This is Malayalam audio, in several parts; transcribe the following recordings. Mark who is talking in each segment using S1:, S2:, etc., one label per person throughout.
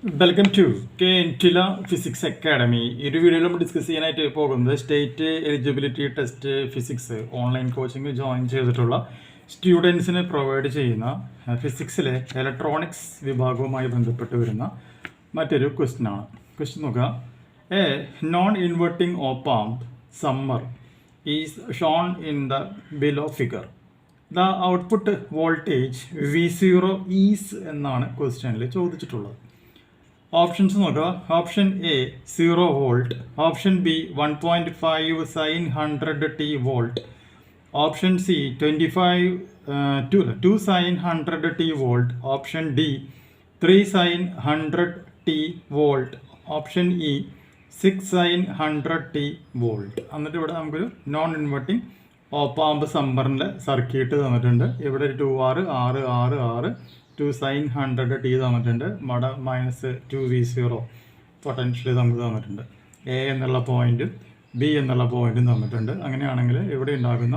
S1: വെൽക്കം ടു കെൻറ്റില ഫിസിക്സ് അക്കാഡമി. ഈ ഒരു വീഡിയോയിൽ നമ്മൾ ഡിസ്കസ് ചെയ്യാനായിട്ട് പോകുന്നത് state eligibility test physics online coaching join ചെയ്തിട്ടുള്ള സ്റ്റുഡൻസിന് പ്രൊവൈഡ് ചെയ്യുന്ന ഫിസിക്സിലെ ഇലക്ട്രോണിക്സ് വിഭാഗവുമായി ബന്ധപ്പെട്ട് വരുന്ന മറ്റൊരു ക്വസ്റ്റ്യനാണ്. ക്വസ്റ്റ്യൻ നോക്കുക. A non inverting op amp summer is shown in the below figure. The output voltage V0 is എന്നാണ് ക്വസ്റ്റ്യനിൽ ചോദിച്ചിട്ടുള്ളത്. ഓപ്ഷൻസ് നോക്കുക. Option A 0 volt, option B 1.5 sine 100t volt, option C 2 sine 100t volt, option D 3 sine 100t volt, option E 6 sine 100t volt. എന്നിട്ട് ഇവിടെ നമുക്കൊരു നോൺ ഇൻവെർട്ടിംഗ് ഓപ്പ് ആംപ് സമ്മറിൻ്റെ സർക്യൂട്ട് തന്നിട്ടുണ്ട്. ഇവിടെ ഒരു 2R 6 2 സൈൻ 100t തന്നിട്ടുണ്ട്. -2V0 പൊട്ടൻഷ്യൽ നമുക്ക് തന്നിട്ടുണ്ട്. എ എന്നുള്ള പോയിന്റും ബി എന്നുള്ള പോയിന്റും തന്നിട്ടുണ്ട്. അങ്ങനെയാണെങ്കിൽ ഇവിടെ ഉണ്ടാകുന്ന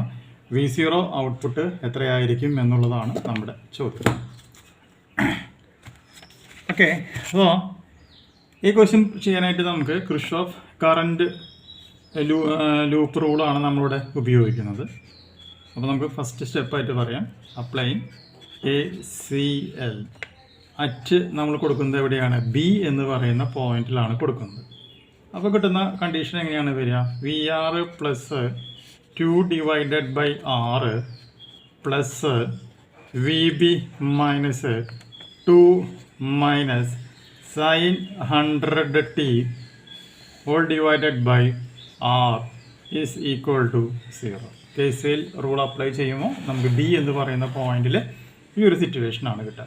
S1: V0 ഔട്ട്പുട്ട് എത്രയായിരിക്കും എന്നുള്ളതാണ് നമ്മുടെ ചോദ്യം. ഓക്കെ, അപ്പോൾ ഈ ക്വസ്റ്റ്യൻ ചെയ്യാനായിട്ട് നമുക്ക് കിർഷോഫ് കറൻറ്റ് ലൂപ്പ് റൂളാണ് നമ്മളിവിടെ ഉപയോഗിക്കുന്നത്. അപ്പോൾ നമുക്ക് ഫസ്റ്റ് സ്റ്റെപ്പായിട്ട് പറയാം. അപ്ലൈയിങ് KCL അറ്റ് നമ്മൾ കൊടുക്കുന്നത് എവിടെയാണ്? ബി എന്ന് പറയുന്ന പോയിന്റിലാണ് കൊടുക്കുന്നത്. അപ്പോൾ കിട്ടുന്ന കണ്ടീഷൻ എങ്ങനെയാണ് വരിക? VR plus 2/R plus VB minus 2 minus sine 100t whole divided by R is equal to 0. KCL rule apply ചെയ്യുമ്പോൾ നമുക്ക് ബി എന്ന് പറയുന്ന പോയിന്റിൽ ഈ ഒരു സിറ്റുവേഷനാണ് കിട്ടുക.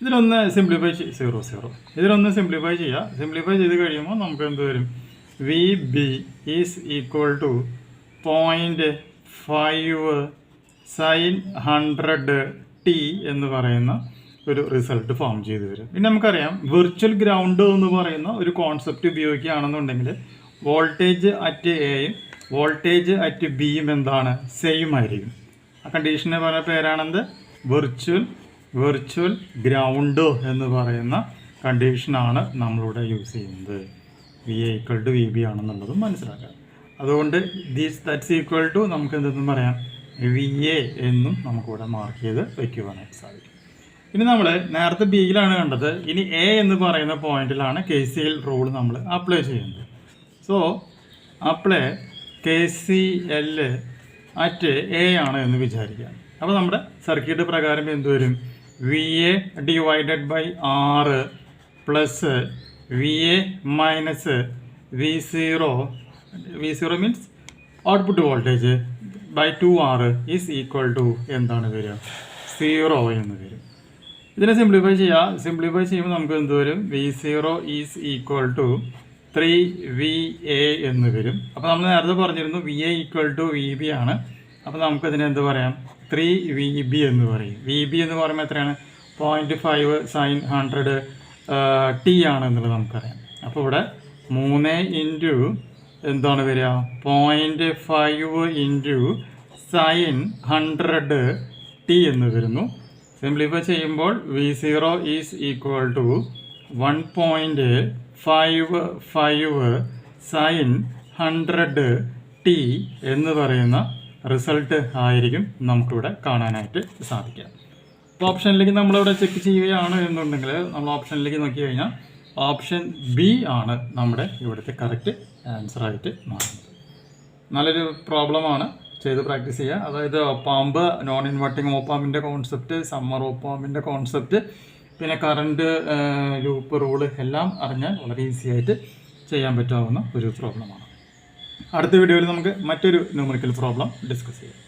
S1: ഇതിലൊന്ന് സിംപ്ലിഫൈ 0 ഇതിലൊന്ന് സിംപ്ലിഫൈ ചെയ്യുക. സിംപ്ലിഫൈ ചെയ്ത് കഴിയുമ്പോൾ നമുക്ക് എന്ത് വരും? VB is equal to 0.5 sine 100t എന്ന് പറയുന്ന ഒരു റിസൾട്ട് ഫോം ചെയ്ത് വരും. പിന്നെ നമുക്കറിയാം വിർച്വൽ ഗ്രൗണ്ട് എന്ന് പറയുന്ന ഒരു കോൺസെപ്റ്റ് ഉപയോഗിക്കുകയാണെന്നുണ്ടെങ്കിൽ വോൾട്ടേജ് അറ്റ് എയും വോൾട്ടേജ് അറ്റ് ബിയും എന്താണ്? സെയിം ആയിരിക്കും. ആ കണ്ടീഷനെ പറയുന്ന പേരാണെന്ത്? വിർച്വൽ ഗ്രൗണ്ട് എന്ന് പറയുന്ന കണ്ടീഷനാണ് നമ്മളിവിടെ യൂസ് ചെയ്യുന്നത്. VA = VB ആണെന്നുള്ളതും മനസ്സിലാക്കുക. അതുകൊണ്ട് ദാറ്റ്സ് ഈക്വൽ ടു നമുക്ക് എന്തെന്നും പറയാം? VA എന്നും നമുക്കിവിടെ മാർക്ക് ചെയ്ത് വയ്ക്കുവാനായിട്ട് സാധിക്കും. ഇനി നമ്മൾ നേരത്തെ ബിയിലാണ് കണ്ടത്. ഇനി എ എന്ന് പറയുന്ന പോയിന്റിലാണ് KCL റൂൾ നമ്മൾ അപ്ലൈ ചെയ്യുന്നത്. So apply KCL at A ആണ് എന്ന് വിചാരിക്കുക. അപ്പോൾ നമ്മുടെ സർക്യൂട്ട് പ്രകാരം എന്ത് വരും? VA divided by R plus VA minus V0 means output voltage by 2R is equal to എന്താണ് വരിക? 0 എന്ന് വരും. ഇതിനെ സിംപ്ലിഫൈ ചെയ്യുമ്പോൾ നമുക്ക് എന്ത് വരും? V0 is equal to 3VA എന്ന് വരും. അപ്പോൾ നമ്മൾ നേരത്തെ പറഞ്ഞിരുന്നു VA = VB ആണ്. അപ്പോൾ നമുക്കതിനെ എന്ത് പറയാം? 3VB എന്ന് പറയും. VB എന്ന് പറയുമ്പോൾ എത്രയാണ്? 0.5 സൈൻ 100t ആണ് എന്നുള്ളത് നമുക്കറിയാം. അപ്പോൾ ഇവിടെ 3 ഇൻറ്റു എന്താണ് വരിക? 0.5 ഇൻറ്റു സൈൻ 100t എന്ന് വരുന്നു. സിംപ്ലിഫൈ ചെയ്യുമ്പോൾ V0 is equal to 1.55 sign 100t എന്ന് പറയുന്ന റിസൾട്ട് ആയിരിക്കും നമുക്കിവിടെ കാണാനായിട്ട് സാധിക്കുക. അപ്പോൾ ഓപ്ഷനിലേക്ക് നമ്മളിവിടെ ചെക്ക് ചെയ്യുകയാണ് എന്നുണ്ടെങ്കിൽ നമ്മൾ ഓപ്ഷനിലേക്ക് നോക്കി കഴിഞ്ഞാൽ ഓപ്ഷൻ ബി ആണ് നമ്മുടെ ഇവിടുത്തെ കറക്റ്റ് ആൻസറായിട്ട് മാറുന്നത്. നല്ലൊരു പ്രോബ്ലമാണ്, ചെയ്ത് പ്രാക്ടീസ് ചെയ്യുക. അതായത് ഓപ്പാമ്പ്, നോൺ ഇൻവെർട്ടിംഗ് ഓപ്പാമ്പിൻ്റെ കോൺസെപ്റ്റ്, സമ്മർ ഓപ്പാമ്പിൻ്റെ കോൺസെപ്റ്റ്, പിന്നെ കറണ്ട് ലൂപ്പ് റൂള് എല്ലാം അറിഞ്ഞാൽ വളരെ ഈസി ആയിട്ട് ചെയ്യാൻ പറ്റാവുന്ന ഒരു പ്രോബ്ലമാണ്. അടുത്ത വീഡിയോയിൽ നമുക്ക് മറ്റൊരു ന്യൂമറിക്കൽ പ്രോബ്ലം ഡിസ്കസ് ചെയ്യാം.